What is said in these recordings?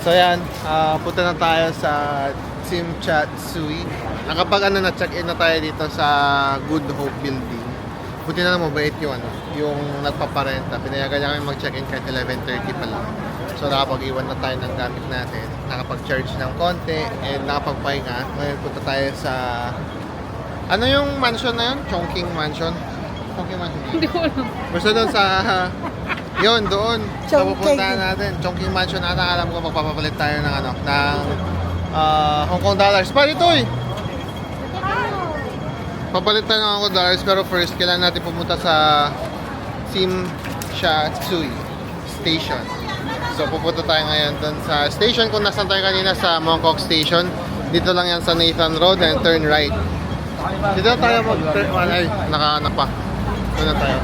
So yan, punta na tayo sa Tsimsha-Tsui. Nakapag na-check-in na tayo dito sa Good Hope Building. Buti na lang mabait yung nagpaparenta. Pinayagan niya kami mag-check-in kahit 11:30 pa lang. So nakapag-iwan na tayo ng gamit natin. Nakapag-charge ng konti and nakapagpahinga. Ngayon punta tayo sa... Ano yung mansion na yun? Chongqing Mansion? Chongqing Mansion. Hindi ko alam. Basta doon sa... Yun, doon. So Chongqing. pupuntahan natin. Chongqing Mansion ata. Alam ko magpapapalit tayo ng Hong Kong dollars. Bali ito eh! Papalit tayo ng Hong Kong dollars pero first kailangan natin pumunta sa Tsimsha-Tsui Station. So pupunta tayo ngayon doon sa station kung nasan tayo kanina sa Mongkok Station. Dito lang yan sa Nathan Road and turn right. Dito tayo ay, nakaanak pa. Doon na tayo.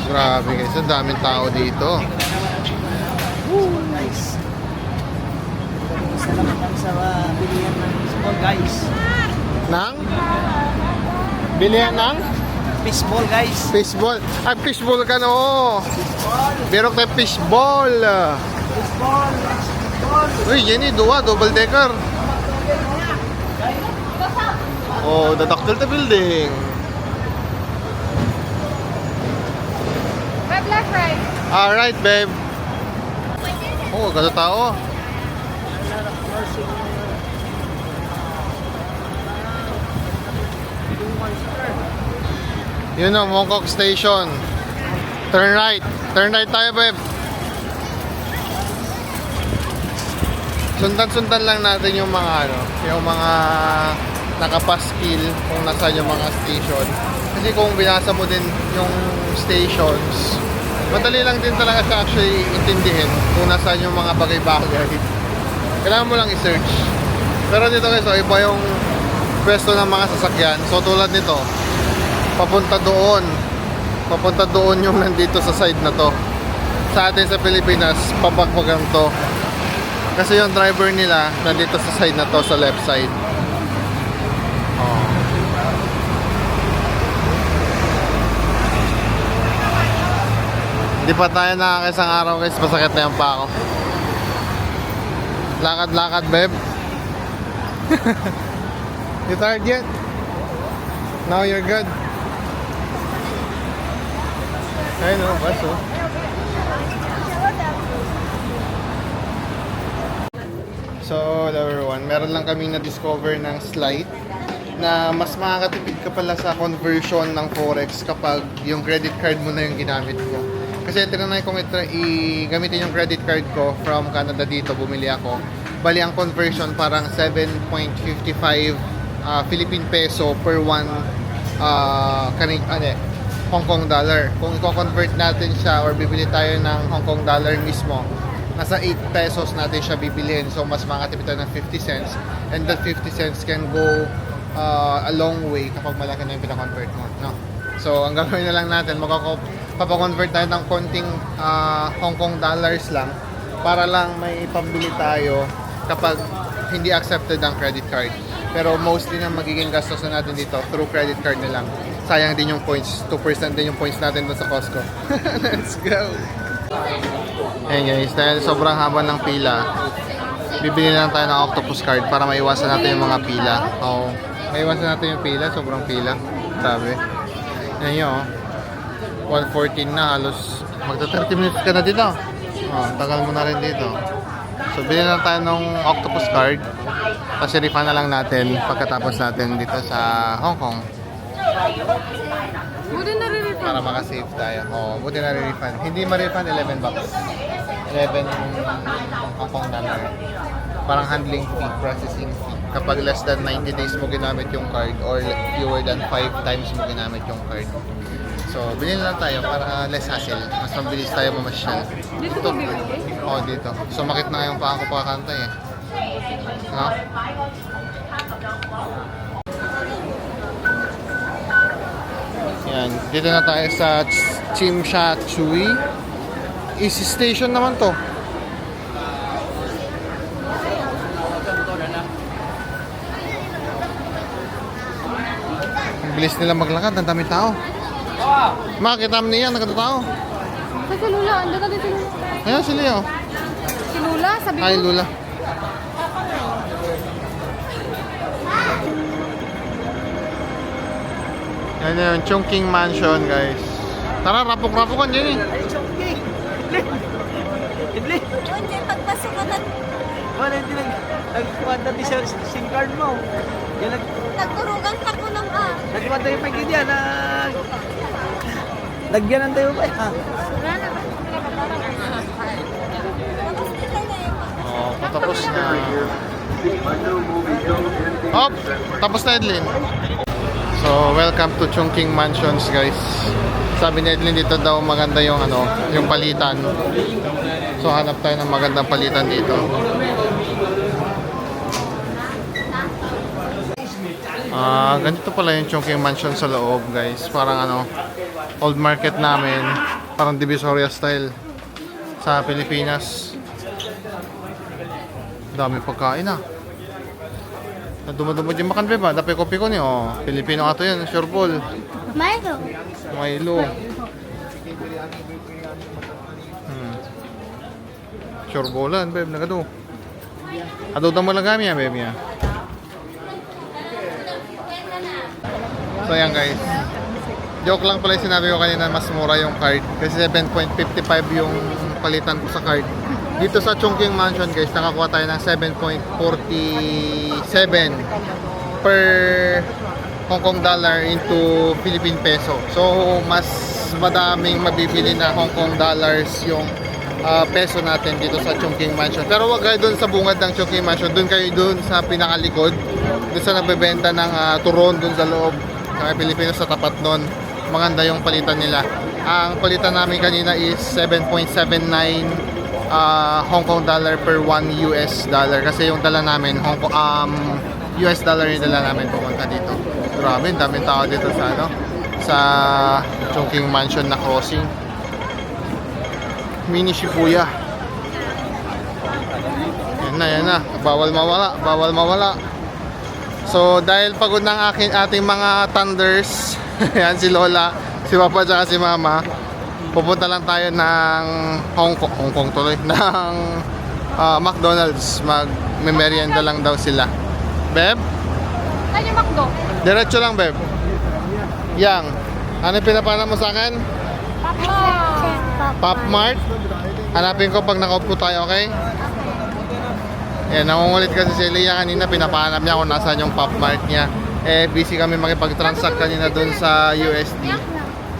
Grabe guys, ang daming tao dito. Woo, nice. Isa naman kami sa bilihan ng baseball, guys. Nang? Bilihan ng? Baseball, guys. Fishball. Ay, fishball ka no. Berok tayo fishball. Baseball, baseball. Uy, yan eh, double decker. Oh, dadaktil the building. Right, left, right. Alright, babe. Oh, ganda tao. Yun o, Mongkok Station. Turn right. Turn right tayo, babe. Sundan-sundan lang natin yung mga nakapaskil kung nasaan yung mga station. Kasi kung binasa mo din yung stations, madali lang din talaga siya actually intindihin kung nasaan yung mga bagay-bagay. Kailangan mo lang i-search. Pero dito guys, iba yung pwesto ng mga sasakyan. So tulad nito, papunta doon yung nandito sa side na to. Sa atin sa Pilipinas, pabagbagan to. Kasi yung driver nila nandito sa side na to, sa left side. Oh. Hindi pa tayo nakakisang araw guys, masakit na yung pa ako. Lakad-lakad, babe. You tired yet? Now you're good. Ayun o, bus o. So, everyone, meron lang kaming na-discover ng slide na mas makakatipid ka pala sa conversion ng Forex kapag yung credit card mo na yung ginamit mo. Kasi tinanay kong gamitin yung credit card ko from Canada dito, bumili ako. Bali, ang conversion parang 7.55 Philippine peso per 1 Hong Kong dollar. Kung i-convert natin siya or bibili tayo ng Hong Kong dollar mismo, nasa 8 pesos natin siya bibilhin. So, mas makatipid tayo ng 50 cents. And that 50 cents can go a long way kapag malaki na yung pinakonvert mo. No? So, ang gagawin na lang natin, papakonvert tayo ng konting Hong Kong dollars lang para lang may pambili tayo kapag hindi accepted ang credit card. Pero mostly na magiging gastos na natin dito through credit card na lang. Sayang din yung points. 2% din yung points natin doon sa Costco. Let's go! Ayan guys, dahil sobrang haba ng pila, bibili lang tayo ng octopus card para maiwasan natin yung mga pila. Oo, maiwasan natin yung pila, sobrang pila. Sabi. Ayan yun, 1:14 na, halos magta 30 minutes ka na dito. Oh, tagal mo na rin dito. So, bilhin lang tayo ng octopus card. Kasi refund na lang natin pagkatapos natin dito sa Hong Kong. Buti na rin ito. Para makasave tayo. Oo, buti na refund. Hindi ma-refund, $11. 11 Hong Kong dollar. Parang handling fee, processing fee. Kapag less than 90 days mo ginamit yung card or fewer than 5 times mo ginamit yung card. So, bilhin lang tayo para less hassle. Mas mabilis tayo mamasyal. Dito ko bibili? Oo, dito. Sumakit na yung paa ko pakakanta eh. No? Yan. Dito na tayo sa Tsimsha-Tsui. Easy station naman to. Ang bilis nila maglakad. Ang daming tao. Makakita mo niya, nagkata tao. Kasi Lula, ando ka dito. Ayan si Leo. Si Lula. Lula, sabi ko. Hi, Lula. Yan yun, Chungking Mansion, guys. Tara, rapok-rapokan dyan eh. Ay, Chongking! Idli! Yun, dyan pagpasok ka na. Wala, hindi nagkuhan na di sa SIM card mo. Yan, Nagturugan ka ko ng nagkuhan tayo pa gid yan. Lagyan tayo pa. Wala na. Tapos kita na yun. Oh, patapos na. Hop! Tapos na, Edlin. So, welcome to Chungking Mansions, guys. Sabi ni Edlin dito daw maganda yung yung palitan. So, hanap tayo ng magandang palitan dito. Ganito pala yung Chungking Mansion sa loob, guys. Parang old market namin. Parang Divisoria style sa Pilipinas. Dami pagkain Dumadumad yung makan ba? Dapat kopi ko niyo. Pilipino ato yan, sure Paul. Milo. Milo. Sure bolan, babe, nagado. Ado daw malagami yan, babe, yan. So yan, guys. Joke lang pala yung sinabi ko kanina, mas mura yung card. Kasi 7.55 yung palitan ko sa card. Dito sa Chungking Mansion, guys, nakakuha tayo ng 7.47 per Hong Kong dollar into Philippine peso. So, mas madaming mabibili na Hong Kong dollars yung peso natin dito sa Chungking Mansion. Pero wag kayo dun sa bungad ng Chungking Mansion. Dun kayo dun sa pinakalikod. Dun sa nagbebenta ng turon dun sa loob. Sa Pilipinas sa tapat nun. Maganda yung palitan nila. Ang palitan namin kanina is 7.79 Hong Kong dollar per 1 US dollar. Kasi yung dala namin, US dollar yung dala namin pumunta dito. Grabe, daming tao dito sa Chungking Mansion na crossing. Mini Shibuya. Yan na. Bawal mawala. So, dahil pagod ng ating mga thunders, yan si Lola, si Papa, at si Mama, pupunta lang tayo ng Hong Kong tuloy, ng McDonald's. Mag-merienda lang daw sila. Beb? Saan yung McDo? Diretso lang, Beb. Yang. Ano yung pinapana mo sa akin? Pop Mart. Hanapin ko pag nakaupo tayo, okay? Yan, nangungulit kasi si Leia kanina, pinapahanap niya kung nasaan yung Pop Mart niya. Busy kami makipag-transact kanina dun sa USD,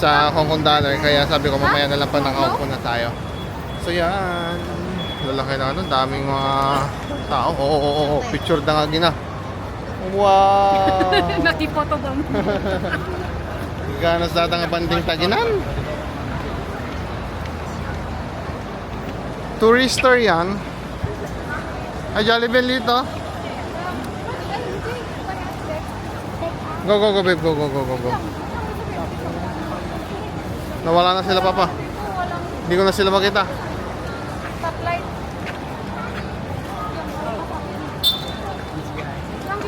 sa Hong Kong dollar, kaya sabi ko mamaya na lang pa nakaupo na tayo. So yan, lalaki na daming mga tao. Oo, picture na nga gina. Wow! Nakipoto ba mo? Ganas data nga banding taginan. Tourister yan. Ay, Jollibee dito. Go, babe. Go. Nawala na sila, Papa. Hindi ko na sila makita. Stoplight.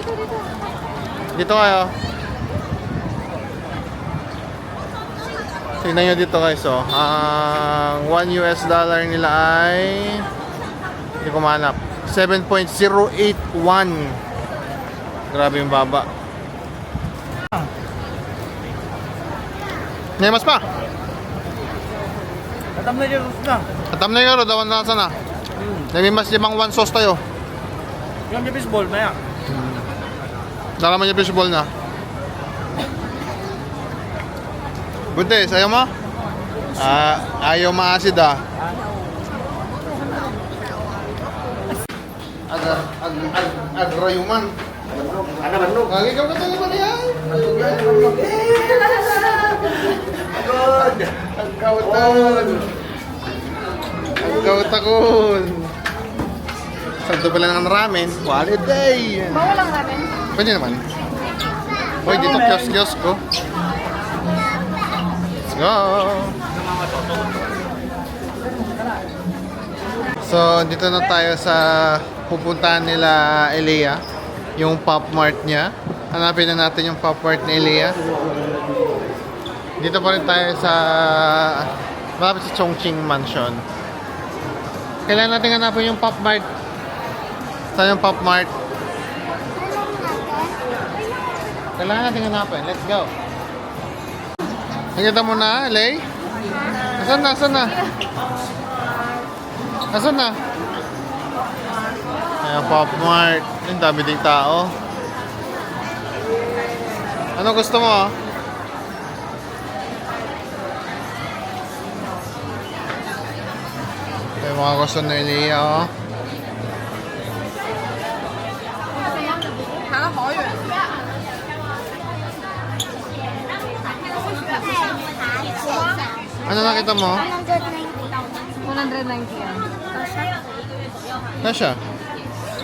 Dito. Dito kayo. Tingnan nyo dito guys, ang 1 US dollar nila ay hindi ko mahanap. 7.081. Grabe yung baba. Nemas pa. Atam na dyan na. Atam na yung dawan na sana. Nagmimas 5 1 sauce tayo. Yung baseball, maya. Dala man yung baseball na. Buntes, ayaw mo? Ayaw maasid Agrayuman. Ano ba, no? Lagi ka ka naman yan. Good! Ang kautan. Ang kautakon. Santo pala ng ramen. Holiday. Bawal ang ramen. Pwede naman. Uy, dito kiosk ko. Let's go. So, dito na tayo sa pupuntahan nila Elia. Yung Pop Mart niya. Hanapin na natin yung Pop Mart ni Elia. Dito pa rin tayo sa malapit sa Chungking Mansion. Kailangan natin hanapin yung Pop Mart. Saan yung Pop Mart? Kailangan natin hanapin. Let's go. Nakita mo na, Lay? Asan na? Asan na? Asan na? Ayan, Pop Mart. Ang dami ding tao. Ano gusto mo? Ito yung mga gusto ni Leah, oh. 爬了好远。 Ano nakita mo? 190 yan. Kasha.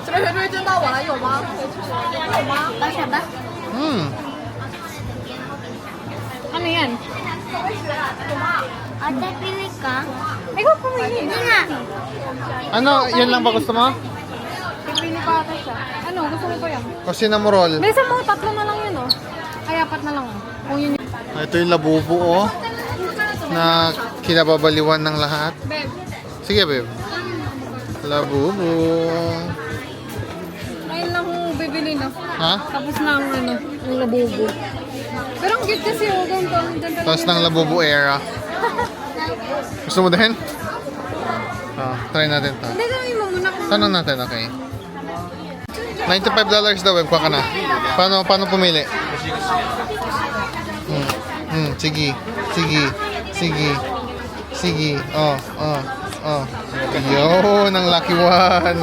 这个圆锥真到我了，有吗？有吗？多少吧？ Ano yan? Ate, pili ka? Ikaw pumili. Hindi nga. Ano, yan lang ba gusto mo? Pipili pa ata siya. Ano, gusto mo pa yan? Kusina mo roll. Bilisan mo, 3 na lang yun, oh. Ay, 4 na lang, oh. Kung yun yung... Ito yung labubo, oh. Na kinababaliwan ng lahat. Babe. Sige, babe. Labubo. Ayun lang kung bibili na. Ha? Tapos na ang ano, ang labubo. Pero ang cute kasi, oh. Ganito. Tapos ng labubo era. Gusto mo din? Ah, try natin to. Hindi, gawin mo muna kung... Tanong natin, okay? $95 daw, web ka na. Paano pumili? Sige. Sige. Oh. Yun, ang lucky one.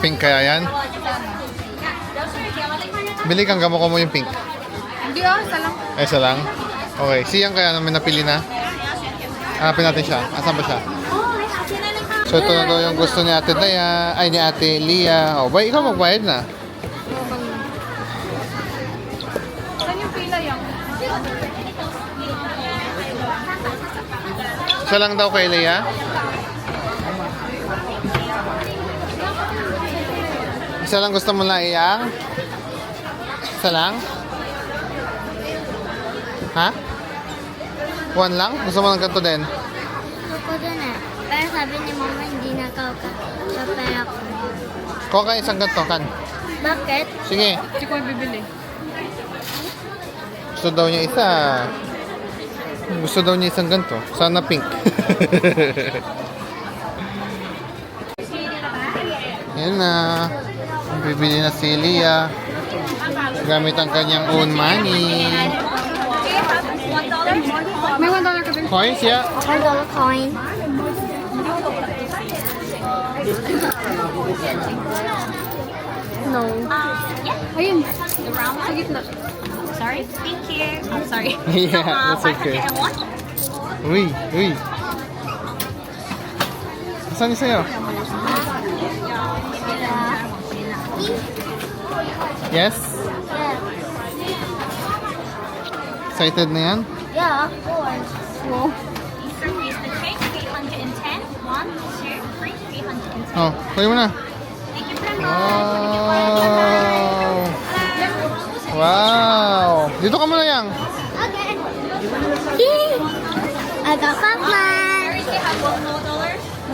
Pink kaya yan? Bili kang gamo ko mo yung pink. Hindi, oh. Isa lang. Ay, isa lang? Okay, siyang kaya namin napili na. Hanapin natin siya. Asan ba siya? So, ito na daw yung gusto ni Ate Daya. Ay, ni Ate Leah. Oh, bay, ikaw magbayad na. Saan yung pila yan? Isa lang daw kay Leah. Isa lang gusto mo na iyang? Isa lang? Ha? One lang? Gusto mo ng ganito din? Ako doon eh. Pero sabi ni mama hindi na siya pera ko. Kuha ka isang ganito, kan. Bakit? Sige. Hindi ko bibili. Gusto daw niya isa. Gusto daw niya isang ganito. Sana pink. Yan na. Bibili na si Leah. Gamit ang kanyang own money. May $1 ka din. Coins, yeah. $1 coin. No. Ayun. Sa gitna. Sorry? Thank you. I'm sorry. Yeah, that's okay. Uy. Saan yung sa'yo? Yes? Excited na yan? Yeah, of course. Wow. Oh, kuya mo na. Wow! Dito ka muna yang. Okay. Yay! I got Pokemon.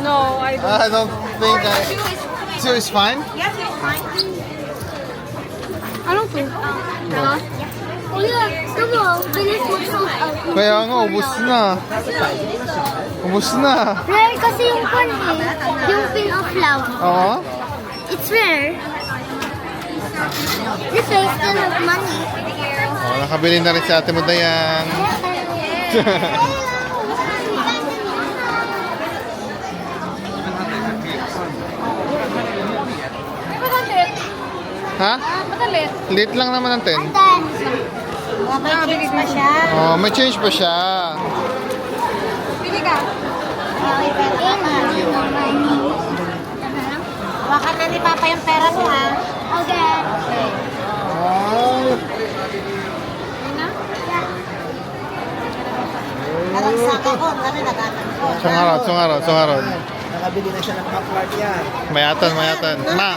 No, I don't. I don't think I... So it's fine? Anong to? Ano? Kuya, come on. Bilis mo sold out. Kaya nga, ubus na. Ubus na. Rare kasi yung one eh. Yung pin of love. Oo? It's rare. This way still have money. Oh, nakabili na rin si Ate mo Dayan. Matalit. Ha? Matalit. Late lang naman ang 10. May change pa siya. Oh, may change pa siya. Pili ka. Baka na ni Papa yung pera mo ha. Okay. Wow. Ayun na. Nalagsaka ko. Ano nagatan ko? Sungarod. Nakabili na siya ng popcorn yan. Mayatan. Ma.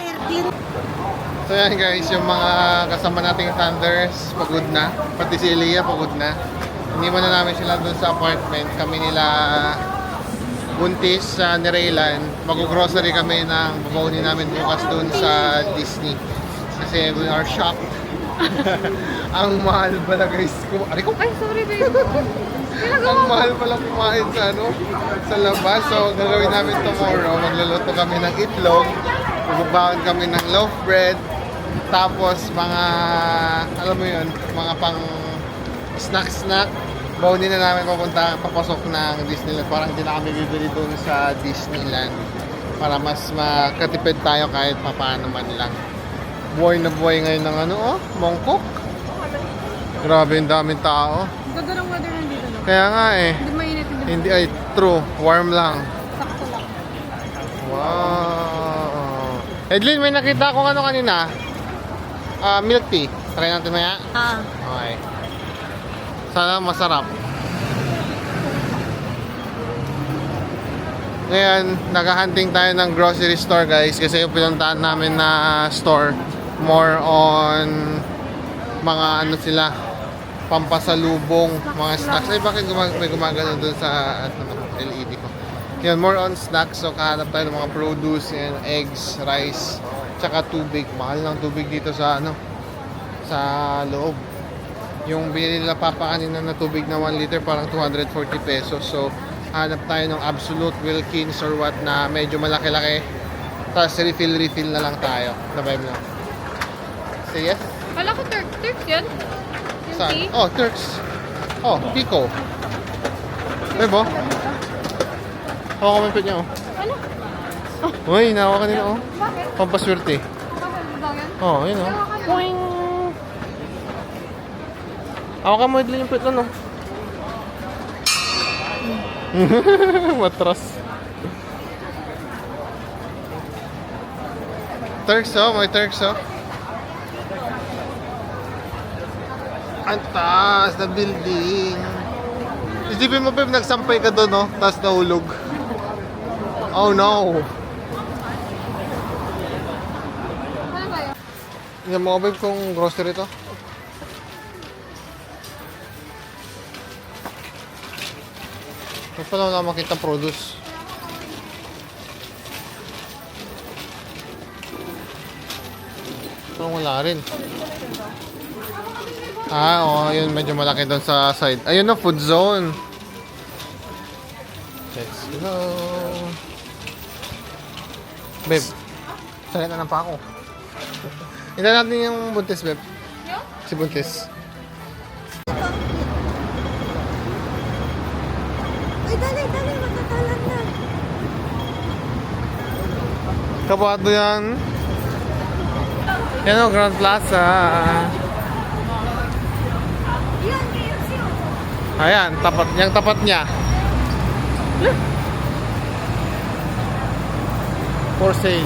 So yan guys, yung mga kasama nating Thunders, pagod na. Pati si Elia, pagod na. Iniwan na namin sila dun sa apartment. Kami nila buntis sa Nereylan, mag-grocery kami ng babaunin namin bukas dun sa Disney. Kasi we are shocked. Ang mahal pala guys. Ari ko? Ay, sorry babe. Ang mahal pala kumain sa sa labas. So gagawin namin tomorrow, magluluto kami ng itlog, magbabaon kami ng loaf bread, tapos mga, alam mo yun, mga pang snack. Baunin na namin papasok ng Disneyland. Parang hindi na kami bibili dun sa Disneyland para mas makatipid tayo kahit papaano man lang. Buhay na buhay ngayon ng Mongkok. Grabe yung daming tao. Ganda ng weather nandito, no? Kaya nga eh. Hindi mainit, Hindi ay true. Warm lang. sakto lang. Wow. Edlin, may nakita akong kanina. Milk tea. Try natin maya. Okay. Sana masarap. Ngayon, naghahunting tayo ng grocery store guys kasi yung pinuntahan namin na store more on mga sila pampasalubong, mga snacks. Ay bakit may gumagano dun sa LED ko. Yan, more on snacks. So kahanap tayo ng mga produce and eggs, rice, tsaka tubig. Mahal ng tubig dito sa sa loob. Yung binili nila papa kanina na tubig na 1 liter parang 240 pesos. So hanap tayo ng Absolute, Wilkins or what na medyo malaki-laki. Tapos refill na lang tayo. Nabibe na. Say yes? Kala ko Turks yan. Yung Saan? tea. Oh, Turks. Oh, Pico. Bebo. Hawa kami pa niya Ano? Uy, nahawa ka nila Bakit? Pampaswerte. Bakit daw yan? Oh, yun Poing. Hawa ka mo yung pit na Matras. Turks may Turks Ang taas na building. Isipin mo, Pep, nagsampay ka doon, tapos nahulog. Oh no. Ano ba yun? Yan mo, Pep, kung grocery to. Ito pa lang makita produce. Parang wala rin. Yun medyo malaki doon sa side. Ayun na, food zone. Let's go. Babe, salita na pa ako. Hintayin natin yung buntis, babe. Si buntis. Ay, dali, matatalan na. Kabato yan. Yan o, Grand Plaza. Yan, KFC. Ayan, yung tapat niya. For sale.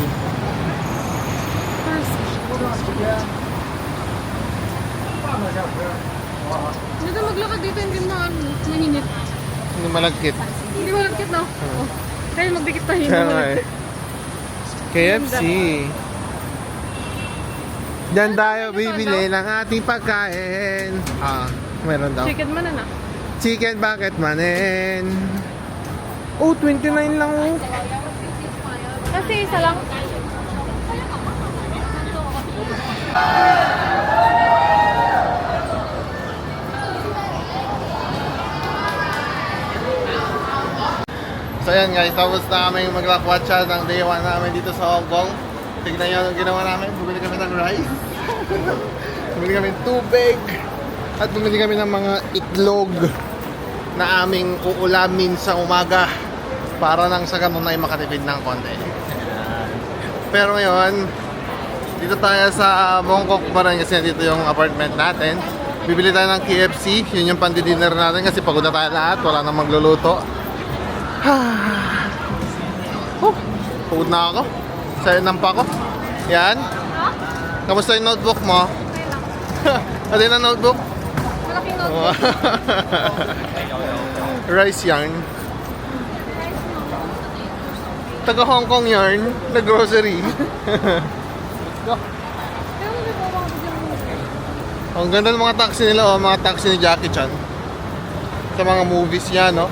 Dito maglakad dito, hindi na maninit. Hindi malagkit. Hindi malagkit, no? Oh. Dahil magdikit tayo, hindi Kaya nga malagkit. eh. KFC. Diyan tayo bibili ng ating pagkain. Meron daw. Chicken man na. Chicken bucket manin. Oh, 29 lang oh. Kasi isa lang. So yan guys, tapos na kami maglakwatsa ng day 1 namin dito sa Hong Kong. Tignan nyo ang ginawa namin. Bumili kami ng rice. Bumili kami ng tubig. At bumili kami ng mga itlog na aming uulamin sa umaga para nang sa ganun ay makatipid ng konti. Pero ngayon, dito tayo sa Mongkok pa rin kasi dito yung apartment natin. Bibili tayo ng KFC. Yun yung pandi-dinner natin kasi pagod na tayo lahat. Wala nang magluluto. Pagod na ako. Sayanang pa ako. Yan. Kamusta yung notebook mo? Ano yung notebook? Malaking notebook. Rice yarn. Taga Hong Kong yarn. Na grocery. Ang ganda ng mga taxi nila, mga taxi ni Jackie Chan. Sa mga movies niya, no?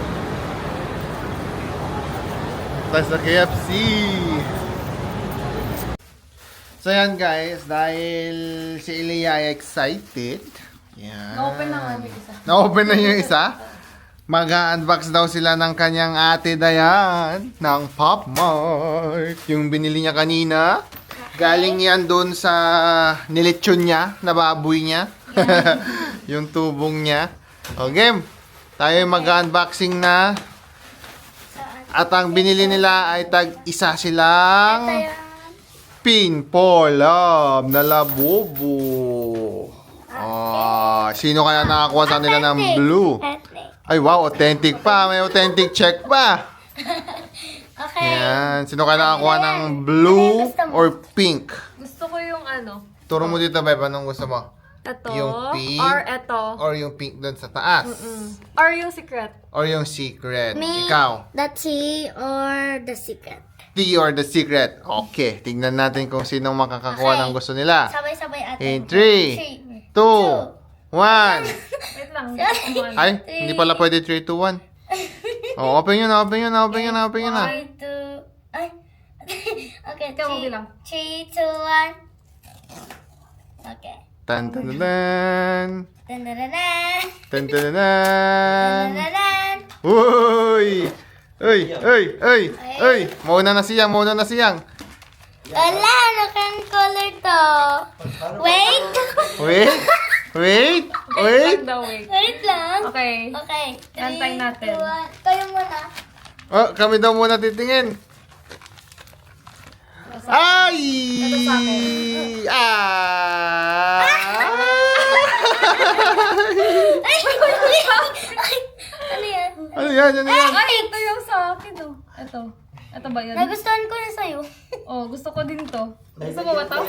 tayo sa KFC. So yan guys, dahil si Elia ay excited. Yan. Na-open na nga yung isa. Na-open na yung isa. Mag-unbox daw sila ng kanyang ate Dayan ng Pop Mart. Yung binili niya kanina. Galing yan doon sa nilitsyon niya, na baboy niya. Yung tubong niya. O game, tayo mag-unboxing na. At ang binili nila ay tag-isa silang Pinpolam na labubo. Sino kaya nakakuha sa nila ng blue? Ay wow, authentic pa. May authentic check pa. Okay. Yan. Sino kaya nakakuha ng blue or pink? Gusto ko yung ano. Turo mo dito, Beb. Anong gusto mo? Ito. Yung pink? Or ito. Or yung pink doon sa taas? Or yung secret. Or yung secret? Me, Ikaw? the tea or the secret. Tea or the secret? Okay. Tingnan natin kung sino makakakuha ng gusto nila. Sabay-sabay ate. In 3, 2, 1. Wait lang. Ay, hindi pala pwede 3, 2, 1. Oh, open yun na, open yun na, open yun na, open yun na. 3, 2, ay. Okay, Ikaw magbilang. 3, 2, 1. Okay. Tan tan tan. Dandanan. Tan tan tan. Dandanan. Uy! Uy! Uy! Uy! Uy! Mauna na siyang, mauna na siyang. Wala, nakang color to. Wait. Wait! Wait! Wait! Wait daw, wait. Wait lang. Okay. Okay. Antayin natin. 3, 2, 1. Kayo muna. Oh, kami daw muna titingin. Ay! Ah! Ay! Ano yan? Ano yan? Ano yan? Ay, ito yung sa akin, oh. Ito. Ito ba yun? Nagustuhan ko na sa'yo. Oh, gusto ko din to. Gusto mo ba to? Oh.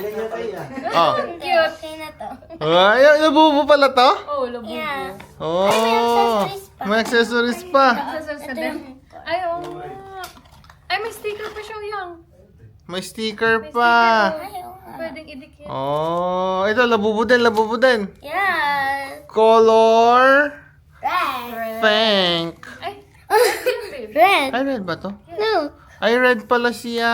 Cute. Okay na to. Ay, nabubo pala to? Oh, labo. Yeah. Oh. May accessories pa. Sa din. Ay, oh. Ay, may sticker pa siya yung. May sticker pa. Pwedeng idikit. Oh, ito labubo din, labubo din. Yeah. Color Red. pink. Ay, Red. Ay, red ba to? No. Ay, red pala siya.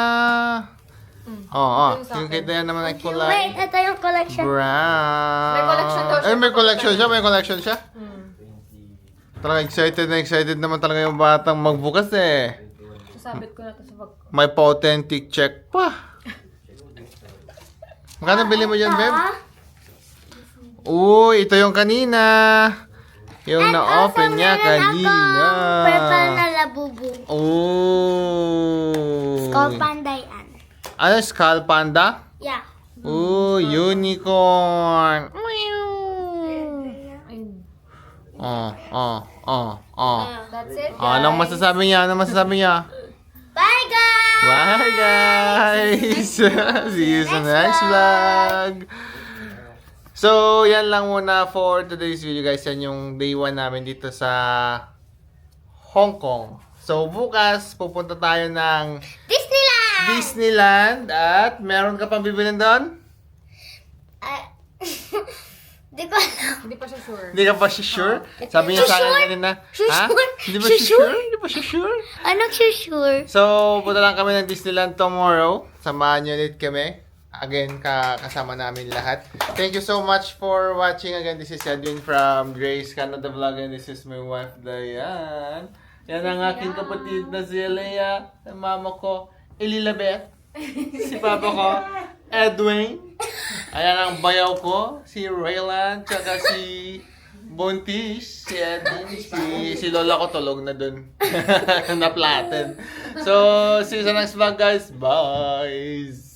Oo, Yung sa yung akin. kita yan naman ay Wait, kulay ito yung collection. brown. May collection daw siya. Ay, may collection siya, may collection siya. hmm. Talaga excited na excited naman talaga yung batang magbukas eh. Sasabit ko na to sa bag ko. May pa-authentic check pa. Magkano bili mo dyan, Beb? Uy, ito yung kanina. Yung na-open niya kanina. Purple na labubu. Oh. Skull panda yan. Ano, skull panda? Yeah. Oh, unicorn. Ayun. Oh. That's it. Anong masasabi niya? Anong masasabi niya? Bye, guys! Bye, guys! See you sa next vlog! So, yan lang muna for today's video, guys. Yan yung day 1 namin dito sa Hong Kong. So, bukas, pupunta tayo ng Disneyland. At meron ka pang bibilin doon? Di ko alam. Hindi pa siya sure. Hindi ka pa sure? Sabi niya sa akin kanina. Ha? Hindi ba siya sure? Hindi ba siya sure? Ano sure? So, punta lang kami ng Disneyland tomorrow. Samahan niyo ulit kami. Again, kasama namin lahat. Thank you so much for watching. Again, this is Edwin from Grace Canada Vlog and this is my wife, Dayan. Yan ang aking kapatid na si Leia. Ang mama ko, Elizabeth. Si papa ko, Edwin. Ayan ang bayaw ko, si Raylan, tsaka si Buntis, si Edwin, si lola ko tulog na dun. Na-flatten. So, see you sa next vlog, guys. Bye!